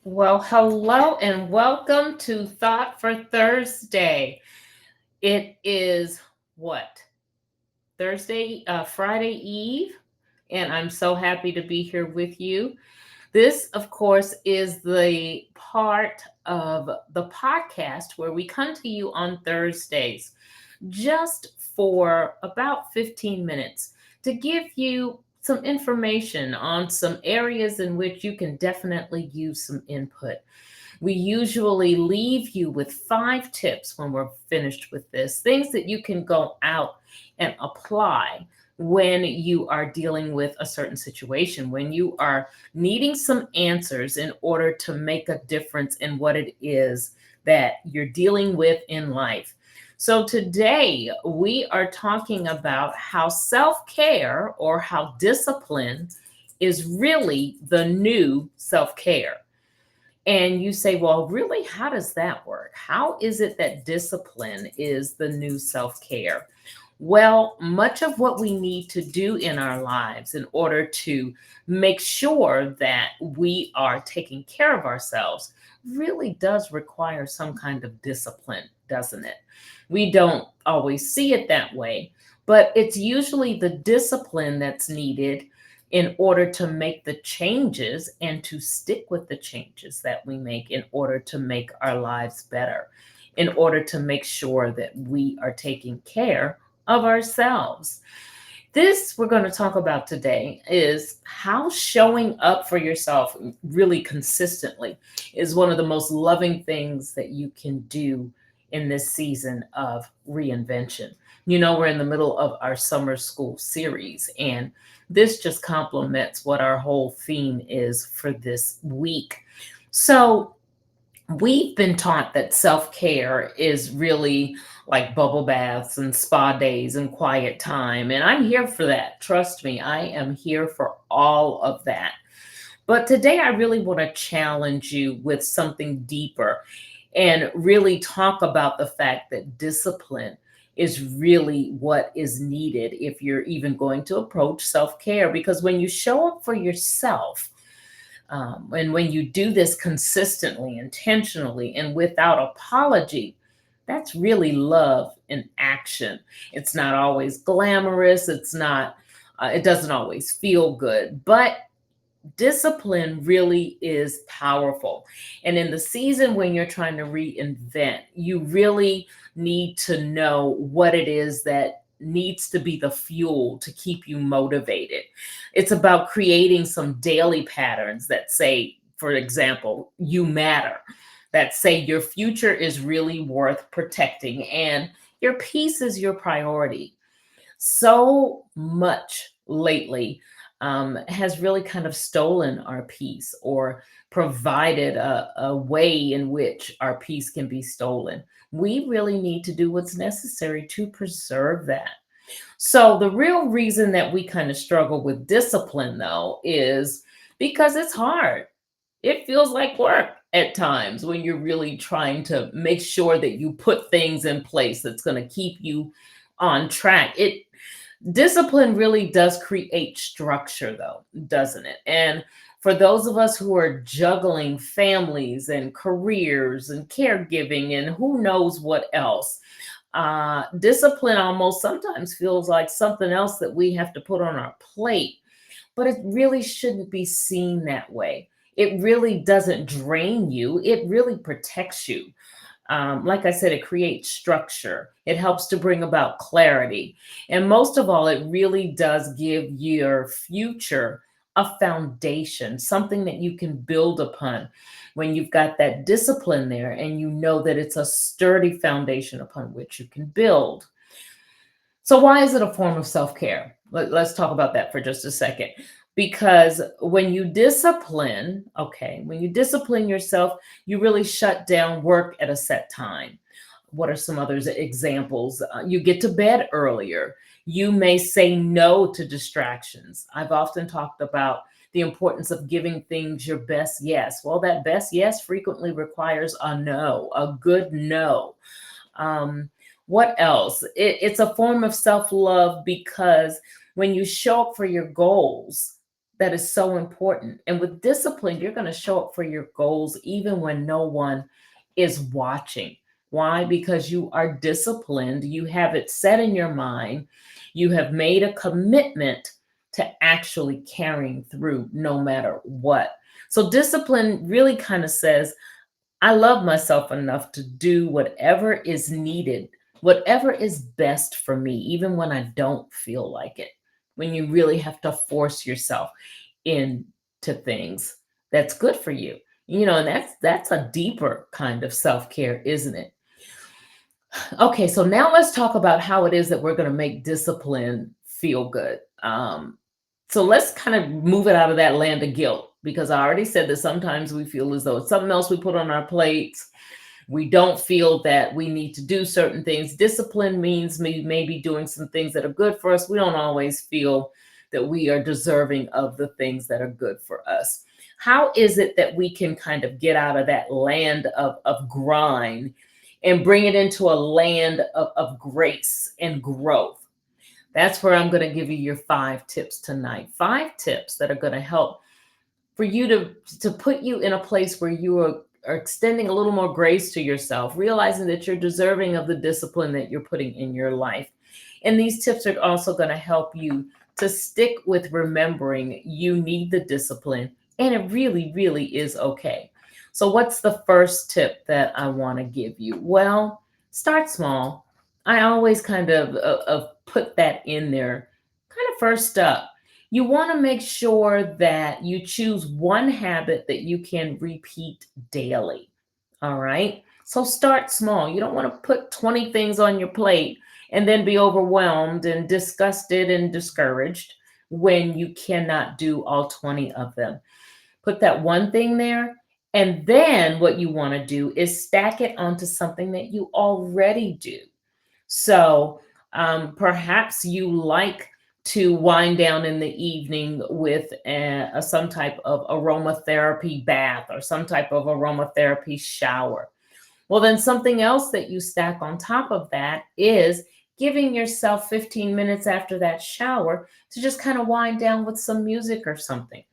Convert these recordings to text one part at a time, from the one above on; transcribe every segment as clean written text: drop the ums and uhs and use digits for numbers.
Well, hello and welcome to Thought for Thursday. It is what? Friday Eve, and I'm so happy to be here with you. This, of course, is the part of the podcast where we come to you on Thursdays just for about 15 minutes to give you some information on some areas in which you can definitely use some input. We usually leave you with 5 tips when we're finished with this, things that you can go out and apply when you are dealing with a certain situation, when you are needing some answers in order to make a difference in what it is that you're dealing with in life. So, today we are talking about how self care or how discipline is really the new self care. And you say, well, really, how does that work? How is it that discipline is the new self care? Well, much of what we need to do in our lives in order to make sure that we are taking care of ourselves really does require some kind of discipline, doesn't it? We don't always see it that way, but it's usually the discipline that's needed in order to make the changes and to stick with the changes that we make in order to make our lives better, in order to make sure that we are taking care of ourselves. This we're going to talk about today is how showing up for yourself really consistently is one of the most loving things that you can do in this season of reinvention. You know, we're in the middle of our summer school series, and this just complements what our whole theme is for this week. So, we've been taught that self care is really like bubble baths and spa days and quiet time. And I'm here for that. Trust me, I am here for all of that. But today, I really want to challenge you with something deeper and really talk about the fact that discipline is really what is needed if you're even going to approach self care. Because when you show up for yourself, and when you do this consistently, intentionally, and without apology, that's really love in action. It's not always glamorous. It doesn't always feel good, but discipline really is powerful. And in the season when you're trying to reinvent, you really need to know what it is that needs to be the fuel to keep you motivated. It's about creating some daily patterns that say, for example, you matter, that say your future is really worth protecting and your peace is your priority. So much lately has really kind of stolen our peace or provided a way in which our peace can be stolen. We really need to do what's necessary to preserve that. So, the real reason that we kind of struggle with discipline, though, is because it's hard. It feels like work at times when you're really trying to make sure that you put things in place that's going to keep you on track. It Discipline really does create structure, though, doesn't it? And for those of us who are juggling families and careers and caregiving and who knows what else, discipline almost sometimes feels like something else that we have to put on our plate, but it really shouldn't be seen that way. It really doesn't drain you, it really protects you. Like I said, it creates structure. It helps to bring about clarity. And most of all, it really does give your future a foundation, something that you can build upon when you've got that discipline there and you know that it's a sturdy foundation upon which you can build. So, why is it a form of self care? Let's talk about that for just a second. Because when you discipline yourself, you really shut down work at a set time. What are some other examples? You get to bed earlier. You may say no to distractions. I've often talked about the importance of giving things your best yes. Well, that best yes frequently requires a no, a good no. Um, what else? It's a form of self love because when you show up for your goals, that is so important. And with discipline, you're going to show up for your goals even when no one is watching. Why? Because you are disciplined, you have it set in your mind, you have made a commitment to actually carrying through no matter what. So, discipline really kind of says, I love myself enough to do whatever is needed, whatever is best for me, even when I don't feel like it. When you really have to force yourself into things that's good for you. And that's a deeper kind of self-care, isn't it? Okay, so now let's talk about how it is that we're going to make discipline feel good. So let's kind of move it out of that land of guilt, because I already said that sometimes we feel as though it's something else we put on our plates. We don't feel that we need to do certain things. Discipline means maybe doing some things that are good for us. We don't always feel that we are deserving of the things that are good for us. How is it that we can kind of get out of that land of grind and bring it into a land of grace and growth? That's where I'm going to give you your 5 tips tonight. 5 tips that are going to help for you to put you in a place where you are extending a little more grace to yourself, realizing that you're deserving of the discipline that you're putting in your life. And these tips are also going to help you to stick with remembering you need the discipline, and it really, really is okay. So, what's the first tip that I want to give you? Well, start small. I always kind of put that in there. Kind of first up, you want to make sure that you choose one habit that you can repeat daily. All right. So start small. You don't want to put 20 things on your plate and then be overwhelmed and disgusted and discouraged when you cannot do all 20 of them. Put that one thing there. And then what you want to do is stack it onto something that you already do. So perhaps you like to wind down in the evening with some type of aromatherapy bath or some type of aromatherapy shower. Well, then something else that you stack on top of that is giving yourself 15 minutes after that shower to just kind of wind down with some music or something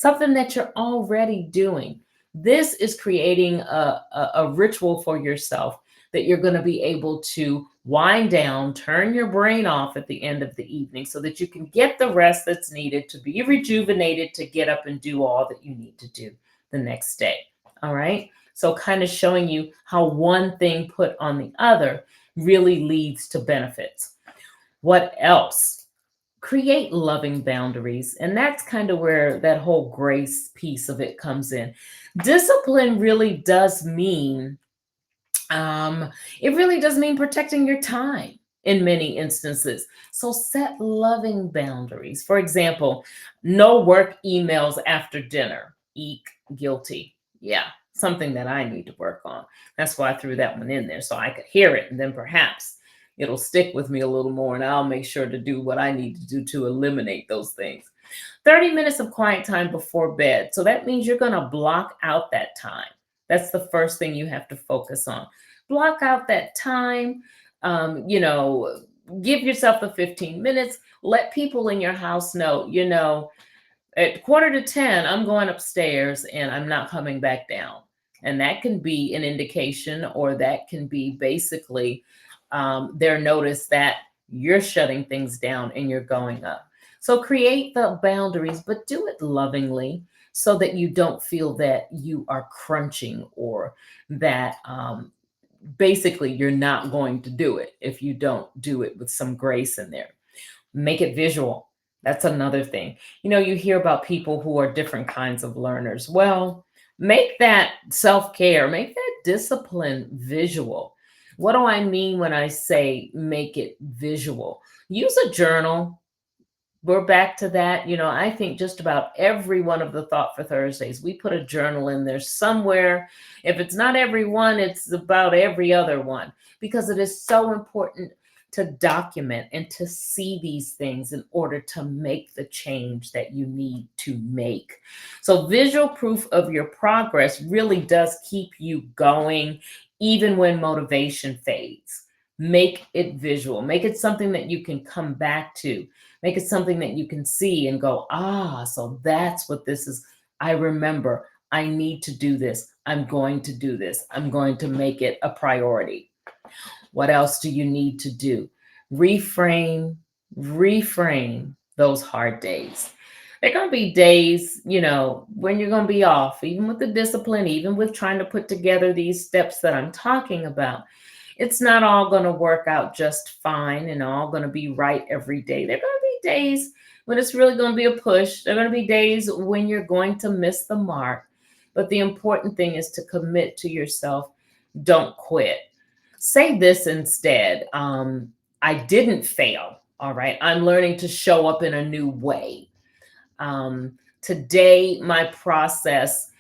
that you're already doing. This is creating a ritual for yourself that you're going to be able to wind down, turn your brain off at the end of the evening so that you can get the rest that's needed to be rejuvenated to get up and do all that you need to do the next day. All right. So, kind of showing you how one thing put on the other really leads to benefits. What else? Create loving boundaries. And that's kind of where that whole grace piece of it comes in. Discipline really does mean um, it really does mean protecting your time in many instances. So set loving boundaries. For example, no work emails after dinner. Eek, guilty. Yeah, something that I need to work on. That's why I threw that one in there so I could hear it, and then perhaps it'll stick with me a little more and I'll make sure to do what I need to do to eliminate those things. 30 minutes of quiet time before bed. So that means you're going to block out that time. That's the first thing you have to focus on. Block out that time. You know, give yourself the 15 minutes. Let people in your house know, at quarter to 10, I'm going upstairs and I'm not coming back down. And that can be an indication, or that can be basically their notice that you're shutting things down and you're going up. So create the boundaries, but do it lovingly so that you don't feel that you are crunching, or that basically you're not going to do it if you don't do it with some grace in there. Make it visual. That's another thing. You hear about people who are different kinds of learners. Well, make that self care, make that discipline visual. What do I mean when I say make it visual? Use a journal. We're back to that. I think just about every one of the Thought for Thursdays, we put a journal in there somewhere. If it's not every one, it's about every other one, because it is so important to document and to see these things in order to make the change that you need to make. So visual proof of your progress really does keep you going, even when motivation fades. Make it visual. Make it something that you can come back to. Make it something that you can see and go, ah, so that's what this is. I remember I need to do this. I'm going to do this. I'm going to make it a priority. What else do you need to do? Reframe, reframe those hard days. There are going to be days, when you're going to be off, even with the discipline, even with trying to put together these steps that I'm talking about. It's not all going to work out just fine and all going to be right every day. There are going to be days when it's really going to be a push. There are going to be days when you're going to miss the mark. But the important thing is to commit to yourself. Don't quit. Say this instead. I didn't fail. All right. I'm learning to show up in a new way. Um, Today, my process,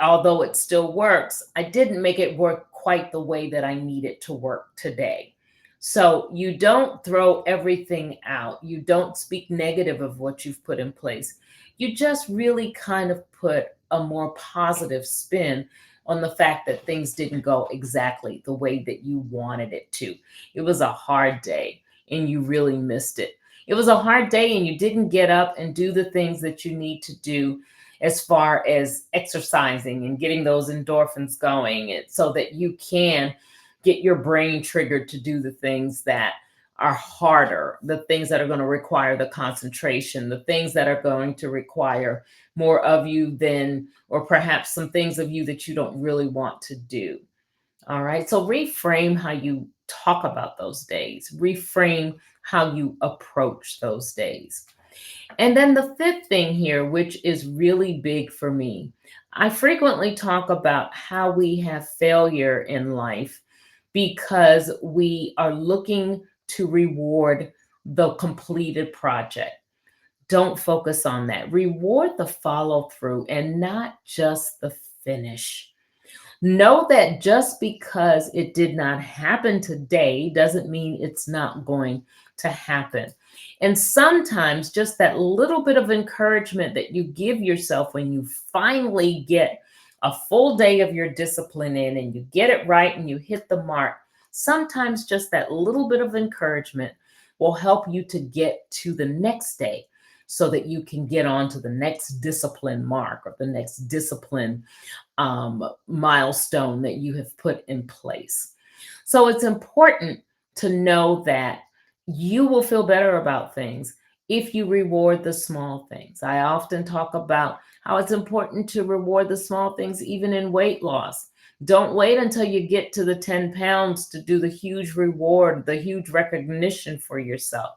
although it still works, I didn't make it work quite the way that I need it to work today. So you don't throw everything out. You don't speak negative of what you've put in place. You just really kind of put a more positive spin on the fact that things didn't go exactly the way that you wanted it to. It was a hard day and you really missed it. It was a hard day and you didn't get up and do the things that you need to do as far as exercising and getting those endorphins going so that you can get your brain triggered to do the things that are harder, the things that are going to require the concentration, the things that are going to require more of you than, or perhaps some things of you that you don't really want to do. All right. So reframe how you talk about those days, reframe how you approach those days. And then the fifth thing here, which is really big for me, I frequently talk about how we have failure in life because we are looking to reward the completed project. Don't focus on that. Reward the follow through and not just the finish. Know that just because it did not happen today doesn't mean it's not going to happen. And sometimes just that little bit of encouragement that you give yourself when you finally get a full day of your discipline in and you get it right and you hit the mark, sometimes just that little bit of encouragement will help you to get to the next day so that you can get on to the next discipline mark or the next discipline milestone that you have put in place. So it's important to know that you will feel better about things if you reward the small things. I often talk about how it's important to reward the small things, even in weight loss. Don't wait until you get to the 10 pounds to do the huge reward, the huge recognition for yourself.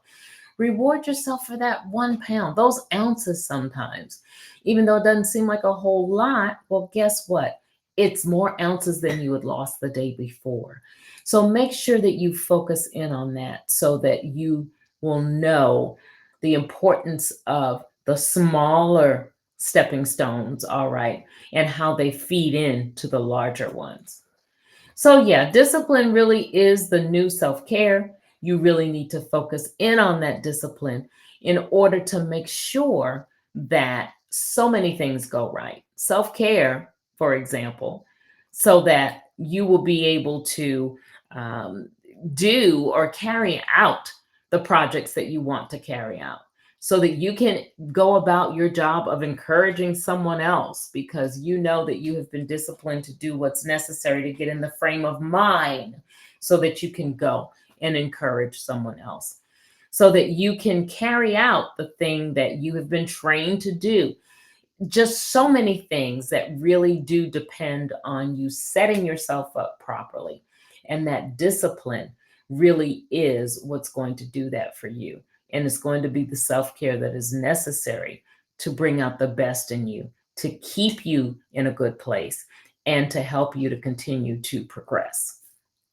Reward yourself for that 1 pound, those ounces sometimes. Even though it doesn't seem like a whole lot, well, guess what? It's more ounces than you had lost the day before. So make sure that you focus in on that so that you will know the importance of the smaller stepping stones, all right, and how they feed into the larger ones. So, yeah, discipline really is the new self care. You really need to focus in on that discipline in order to make sure that so many things go right. Self care, for example, so that you will be able to um, do or carry out the projects that you want to carry out so that you can go about your job of encouraging someone else because you know that you have been disciplined to do what's necessary to get in the frame of mind so that you can go and encourage someone else, so that you can carry out the thing that you have been trained to do. Just so many things that really do depend on you setting yourself up properly. And that discipline really is what's going to do that for you. And it's going to be the self care that is necessary to bring out the best in you, to keep you in a good place, and to help you to continue to progress.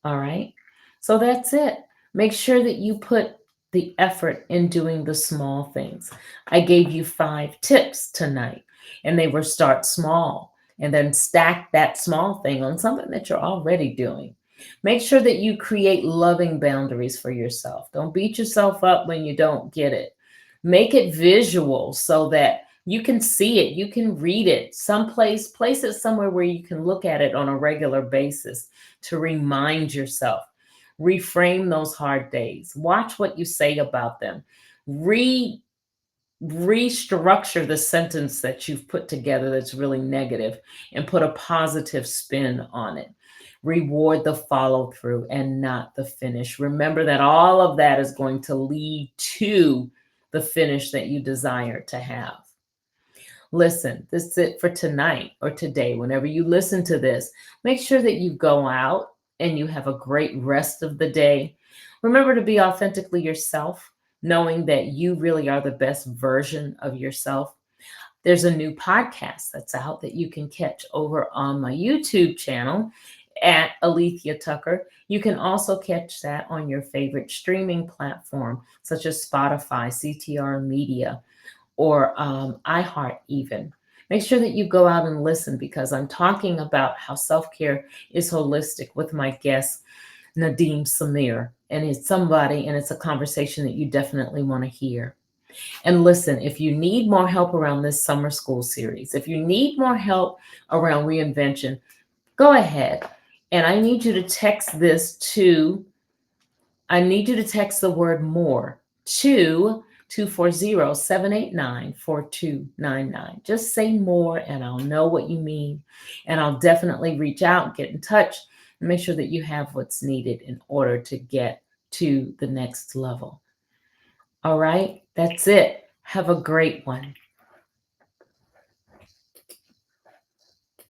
All right. So that's it. Make sure that you put the effort in doing the small things. I gave you 5 tips tonight, and they were start small and then stack that small thing on something that you're already doing. Make sure that you create loving boundaries for yourself. Don't beat yourself up when you don't get it. Make it visual so that you can see it, you can read it someplace, place it somewhere where you can look at it on a regular basis to remind yourself. Reframe those hard days. Watch what you say about them. Re restructure the sentence that you've put together that's really negative and put a positive spin on it. Reward the follow through and not the finish. Remember that all of that is going to lead to the finish that you desire to have. Listen, this is it for tonight or today. Whenever you listen to this, make sure that you go out and you have a great rest of the day. Remember to be authentically yourself, knowing that you really are the best version of yourself. There's a new podcast that's out that you can catch over on my YouTube channel at Alethea Tucker. You can also catch that on your favorite streaming platform, such as Spotify, CTR Media, or iHeart even. Make sure that you go out and listen because I'm talking about how self-care is holistic with my guest, Nadim Samir. And it's somebody, and it's a conversation that you definitely want to hear. And listen, if you need more help around this summer school series, if you need more help around reinvention, go ahead. And I need you to text the word more to 240-789-4299. Just say more and I'll know what you mean. And I'll definitely reach out, get in touch, and make sure that you have what's needed in order to get to the next level. All right, that's it. Have a great one.